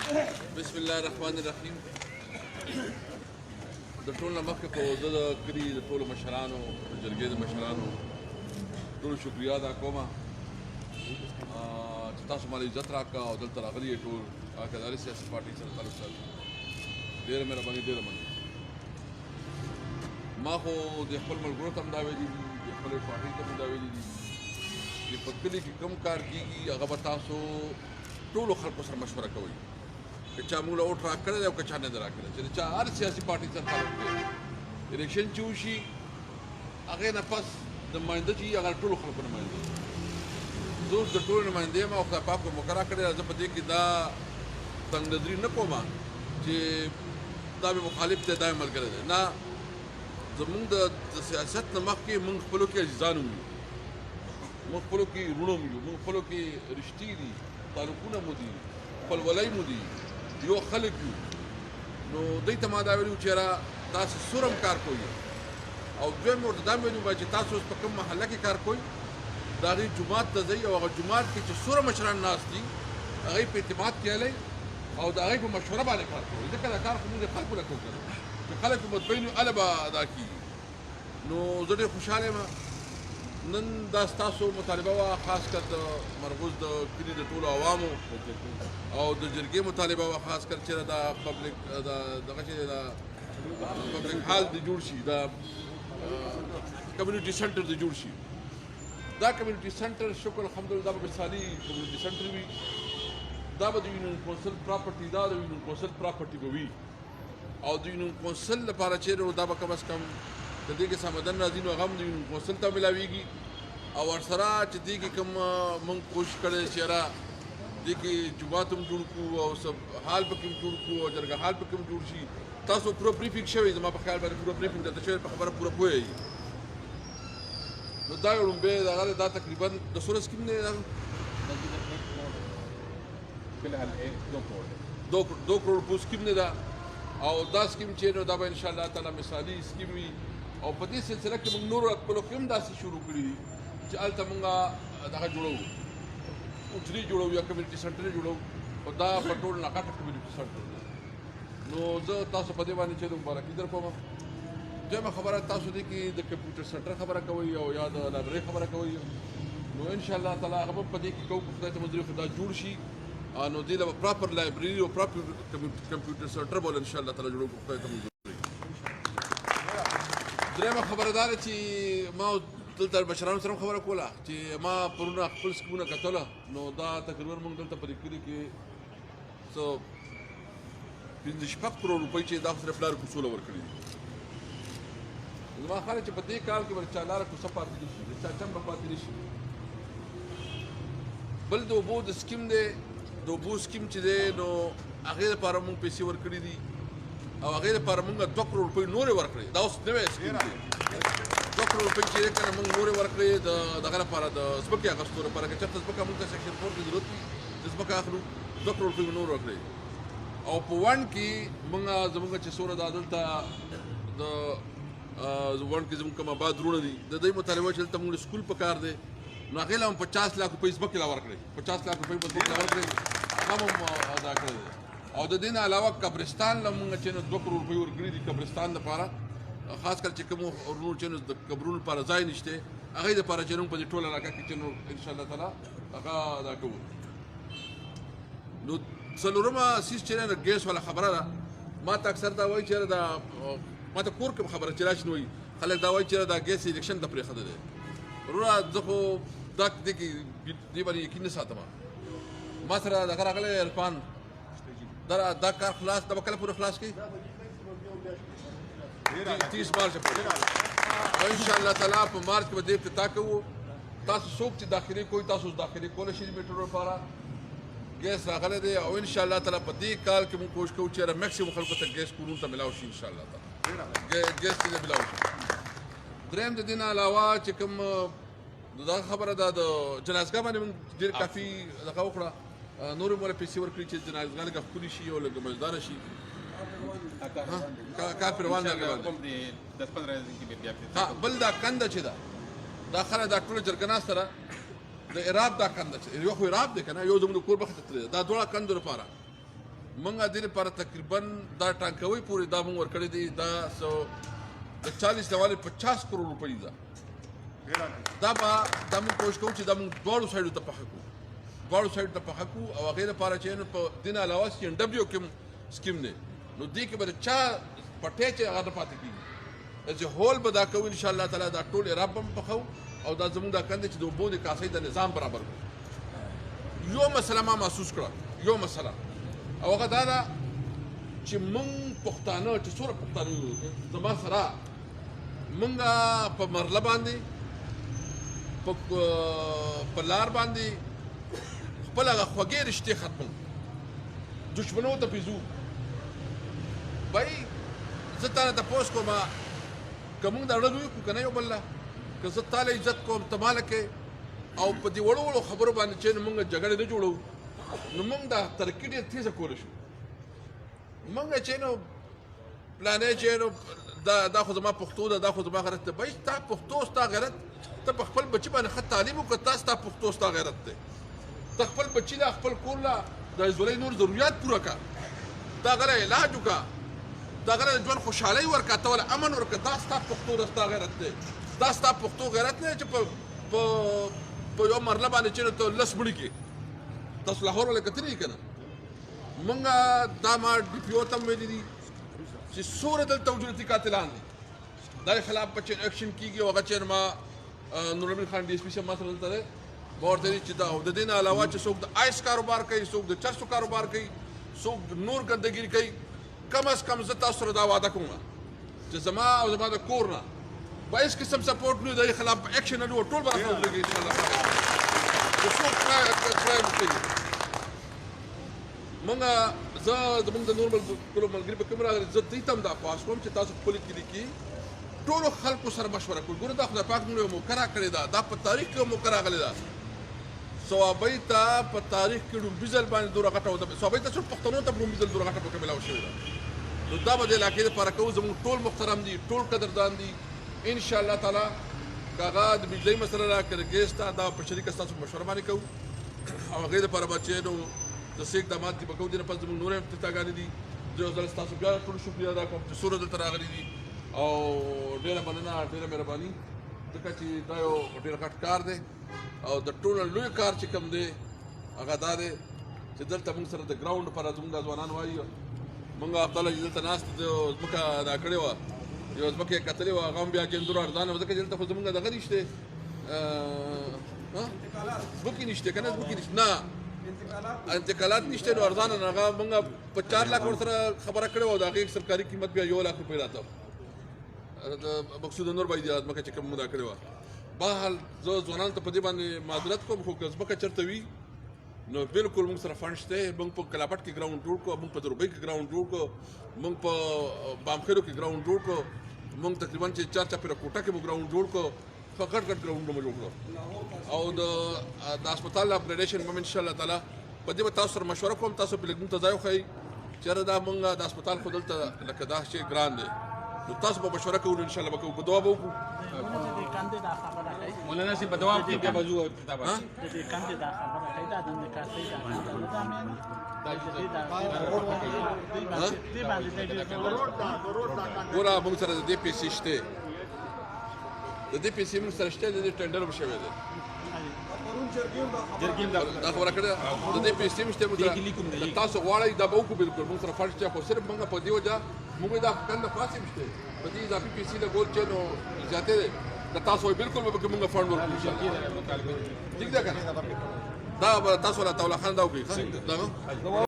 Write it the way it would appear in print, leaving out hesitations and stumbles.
بسم الله الرحمن الرحیم. د ټول نه مخکې خو زه د کلي د ټولو مشرانو د جرګې د مشرانو ټولو شکریا ادا کوم چې تاسو ماته عزت راکړه او دلته راغلي یې ټول کداري سیاسي پارټۍ سره تعلق ساتي. ډېره مهرباني، ډېره مننه. ما خو د خپل ملګرو ته هم دا ویلي دي، د خپلې پارټۍ ته هم دا ویلي دي چې په کلي کې کوم کار کېږي هغه به تاسو ټولو خلکو سره مشوره کوئ. که چا موږ له اوټ راکړی دی او که چا نه دی راکړی، چې د چا هر سیاسي پارټۍ سره تعلق دی الیکشن چې وشي هغې نه پس د نماینده چې وي هغه ټولو خلکو نماینده وي. زه اوس د ټولو نماینده یم او خدای پاک موقع راکړې ده. زه په دې کې دا تنګ نظري نه کوم چې دا مې مخالف دی دا مې ملګری دی. نه، زمونږ د سیاست نه مخکې موږ خپلو کې عزیزان هم یو، موږ خپلو کې وروڼه هم یو، موږ خپلو کې رشتې دي، تعلقونه مو دي، خپلولۍ مو دي، یو خلک یو. نو دوی ته ما دا ویلي وو چې یاره تاسو سور هم کار کوئ او دویم ورته دا ویلي وو چې تاسو اوس په کوم محله کې کار کوئ د هغې جومات ته ځئ او هغه جومات کې چې سوره مشران ناست دي هغې په اعتماد کیلی او د هغې په مشوره باندې کار کوئ. ځکه دا کار خو موږ د خلکو نه کوو که نه، چې خلک په مطمئن وي هله به ادا کېږي. نو زه ډېر خوشحاله یم. نن دا ستاسو مطالبه وه، خاص کر د مرغوز د کلي د ټولو عوامو او د جرګې مطالبه وه، خاص کر چې دا پبلک دغه چې دا پبلک هال دې جوړ شي، دا کمیونټي سنټر دې جوړ شي. دا کمیونټي سنټر شکر الحمدلله دا به مثالي کمیونټي سنټر وي. دا به د یونین کونسل پراپرټي، دا د یونین کونسل پراپرټي به وي او د یونین کونسل لپاره چیرې دا به کم از کم که دې کې سمدن راځي نو هغه هم د یونین کونسل ته ملاویږي او ورسره چې دې کې کوم موږ کوشش کړی چې یاره دې کې جومات هم جوړ کړو او سب حال پکې هم جوړ کړو او جرګه حال پکې هم جوړ شي. تاسو پوره بریفینګ شوی، زما په خیال باندې پوره بریفینګ درته شوی، په خبره پوره پوهیږي. نو دا یو لومبی دغه دا تقریبا د څومره سکیم دی؟ دو کروڑ روپو سکیم دی دا او دا سکیم چې نو دا به انشاءالله تعالی مثالي سکیم وي او په دې سلسله کې موږ نورو خپلو کې هم داسې شروع کړي دي چې هلته موږ دغه جوړوو، اجري جوړوو یا کمیونټي سنټر جوړوو او دا په ټول نه غټه کمیونټي سنټر دی. نو زه تاسو په دې باندې چې د مبارکي در کوم. دویمه خبره، تاسو دې کې د کمپیوټر سنټر خبره کوئ او یا د لایبرري خبره کوئ، نو انشاءالله تعالی هغه به په دې کې کوو. خدای ته منظور خدا جوړ شي نو دې له پراپر لایبرري او پراپر کمپیوټر سنټر به انشاءالله تعالی جوړوو. خدای ته منظور. درېیمه خبره دا ده چې ما دلته مشرانو سره هم خبره کوله چې ما پرونه خپل سکیمونه کتله، نو دا تقریبا موږ دلته په دې کلي کې څه 15 کروڑ روپۍ چې دا خو صرف لارې کوڅو له ورکړي دي. زما خیال چې په دې کال کې به چا لاره کوڅه پاتې نه شي، د چا چم به پاتې نه شي. بل د اوبو د سکیم دی، د اوبو سکیم چې دی نو هغې لپاره موږ پیسې ورکړي دي او هغې لپاره موږ 2 کروڑ روپۍ نورې ورکړې. دا اوس نوی سکیم دی. 2 کروڑ روپۍ چې دی که نه موږ نورې ورکړې د دغه لپاره د ځمکې اخیستو لپاره. که چېرته ځمکه موږ ته سیکشن 4 کې ضرورت وي د ځمکه اخلو، 2 کروڑ روپۍ نور ورکړې. او په ون کې موږ زموږ چې څومره دا دلته د ون کې زموږ کوم آباد وروڼه دي د دوی مطالبه چې دلته موږ سکول په کار دی نو هغې له هم 50 लाख روپۍ ځمکې لا ورکړې، 50 लाख روپۍ ځمکې لا ورکړې، هغه هم ادا کړی دی. او د دې نه علاوه قبرستان له موږ چې نو 2 کروڑ روپۍ ورکړي دي قبرستان لپاره، خاص کر چې کوم ورونو چې نو د قبرونو لپاره ځای نشته هغې لپاره چې نو په دې ټوله علاقه کې چې نو انشاءالله تعالی هغه ادا کوو. نو څلورمه سیس چې نه ګیس والا خبره ده، ما ته اکثر دا وایي چې دا ما ته کور کې خبره چې راشي نو وایي خلک دا وایي چې دا ګیس الیکشن ته پرېښودی دی. وروره زه خو دا دې کې دې باندې یقین نه ساتم. ما سره دغه راغلی عرفان دا کار خلاص دا به کله پورې خلاص کړي؟ 30 مارچ پورې او انشاءالله تعالی په مارچ کې به دې افتتاح کوو. تاسو څوک چې داخلي کوئ تاسو داخلي کولی شئ میټرو لپاره. ګیس راغلی دی او انشاءالله تعالی په دې کال کې موږ کوشش کوو چې میکسیمم خلکو ته ګیس کورونو ته ملاو شي انشاءالله تعالی. ګیس ته ملاو شي. درېیم د دې نه علاوه چې کوم دغه خبره ده د جنازګاه باندې موږ ډېر کافي دغه وکړه، نورې مورې پیسې ورکړي چې جنازګاه لږه ښکلې شي او لږه مزداره شي. کار پروان نه بل دا کنده چې ده دا خلک دا ټوله جرګه ناسته ده د اراب دا کنده چې یو خو اراب دی که نه، یو زموږ د کور مخې ته تللی ده، دا دواړه کندو لپاره موږ دې لپاره تقریبا دا ټانکوي پورې دا موږ ورکړی دی دا د 40 نواله 50 کروڑ روپۍ ده دا موږ کوشش کوو چې دا موږ دواړو سایډو ته پخه کړو او هغې لپاره چې په دې نه علاوه CNW کې سکیم دی نو دې کې به د چا پټی چې هغه نه پاتې کېږي ایز هول به دا کوو انشاءالله تعالی دا ټول راب به هم پخو او دا زموږ دا کند چې د اوبو د کاسۍ د نظام برابر کړو یو مسله ما محسوس کړه یو مسله او هغه دا ده چې موږ پښتانه چې څومره پښتانه یو زما سره موږ په مرله باندې په لار باندې خپل هغه خوږې رشتې ختمو دشمنو ته پیزو بای زه تا نه تپوس کوم که موږ دا اړه وکړو که نه یو بل له که زه تا له عزت کوم ته ما لکې او په دې وړو وړو خبرو باندې چې موږ جګړې نه جوړو نو موږ دا ترقي ډېر تیزه کولی شو موږ چې نو پلانې چې نو دا خو زما پښتو ده دا خو زما غیرت دی بای ستا پښتو ستا غیرت ته په خپل بچي باندې ښه تعلیم وکړه تا ستا پښتو ستا غیرت دی ته خپل بچي له خپل کور له د ژوندۍ نور ضرورت پوره کړه دا غله علاج وکړه دا غله د ژوند خوشحالۍ ورکړه ته ول امن ورکړه دا ستا پښتو ده ستا غیرت دی دا ستا پښتو غیرت نه چې په یو مرله باندې چې ته لس مړي کې تاسو لاهور ولې کتلی که نه موږ دا ما ډي پي او ته هم ویلي دي چې څومره دلته وجودي قاتلان دي دا خلاف به چې اکشن کېږي او هغه چې ما نورالامین خان ډي اس پي صاحب ما سره دلته دی ما ورته ویلي چې دا او د دې نه علاوه چې څوک د آیس کاروبار کوي څوک د چرسو کاروبار کوي څوک نور ګندګي کوي کم از کم زه تاسو سره دا وعده کوم چې زما او زما د کور نه به هېڅ قسم سپورټ نه وي د خلاف اکشن نه وي ټول به راته ولګي انشاءالله که څوک کرایم کوي موږ زه زموږ د نور ټولو ملګري په کوم راغلي زه دوی ته هم دا خواست کوم چې تاسو خپلې کلي کې ټولو خلکو سره مشوره کوئ ګوره دا خدای پاک موږ یو موقع راکړې ده دا په تاریخ کې یو موقع راغلې ده صوابۍ ته په تاریخ کې لومبي ځل باندې دوره غټه صوابۍ ته صرف پښتنو ته لومبي ځل دوره غټه پکې میلاو شوې ده نو دا به د علاقې دپاره کوو زموږ ټول محترم دي ټول قدردان دي انشاءالله تعالی که هغه د بجلۍ مسله ده که د ګیس ته دا په شریکه ستاسو مشوره باندې کوو او هغې دپاره به چې نو د څه اقدامات دي به کوو دې نه پس زموږ نور هم افتتاحګانې دي زه یو ځل ستاسو بیا ټول شکریه ادا کوم چې څومره دلته راغلي دي او ډېره مننه ډېره مهرباني ځکه چې دا یو ډېر غټ کار دی او د ټولو لوی کار چې کوم دی هغه دا دی چې دلته موږ سره د ګراونډ لپاره زموږ دا ځوانان وایي موږ عبدالله چې دلته ناست ځمکه دا کړې وه یو ځمکه یې کتلې وه هغه هم بیا کیندرو ارزانه وه ځکه چې دلته خو زموږ دغه نشته ځمکې نشته که نه ځمکې نشته نه انتقالات نشته نو ارزانه نه هغه موږ په 4 لاک ورسره خبره کړې وه او د هغې سرکاري قیمت بیا 1 لاک روپۍ راته د مقصود نور باید ځمکه چې کوم موږ دا کړې وه بهرحال زه ځوانانو ته په دې باندې معذرت کوم خو که ځمکه چېرته وي نو بالکل موږ سره فنډ شته موږ په کلاپټ کې ګراونډ جوړ کړو موږ په دروبۍ کې ګراونډ جوړ کړو موږ په بامخیلو کې ګراونډ جوړ کړو موږ تقریبا چې 4 چاپېره کوټه کې مو ګراونډ جوړ کړو ښه غټ غټ ګراونډونه مو جوړ کړو او د هسپتال اپګریډیشن به انشاءالله تعالی په دې به تاسو سره مشوره کوم تاسو په لږ موږ ته ځای وښایي چېرې دا موږ د هسپتال خو دلته لکه دا شی ګران دی نو تاسو به مشوره کوو انشاءالله به کوو په دعا به وکړو مولانا صاحب په دعا کې بیا به ځو کتاب ګوره موږ سره د دې پیسې شته د دې پیسې موږ سره شته د دې ټنډر هم شوی دی دا خبره کړې د دې پیسې هم شته موږ سره تاسو غواړئ دا به وکړو بالکل موږ سره فرض شته خو صرف موږ په دې وجه موږ دا کنده خاص هم شته په دې اضافي پیسې د ګول چې نو زیاتې دی د تاسو بالکل به موږ فنډ ورکړو ٹھیک ده که نه دا به تاسو الله تعالی خان دا وکړي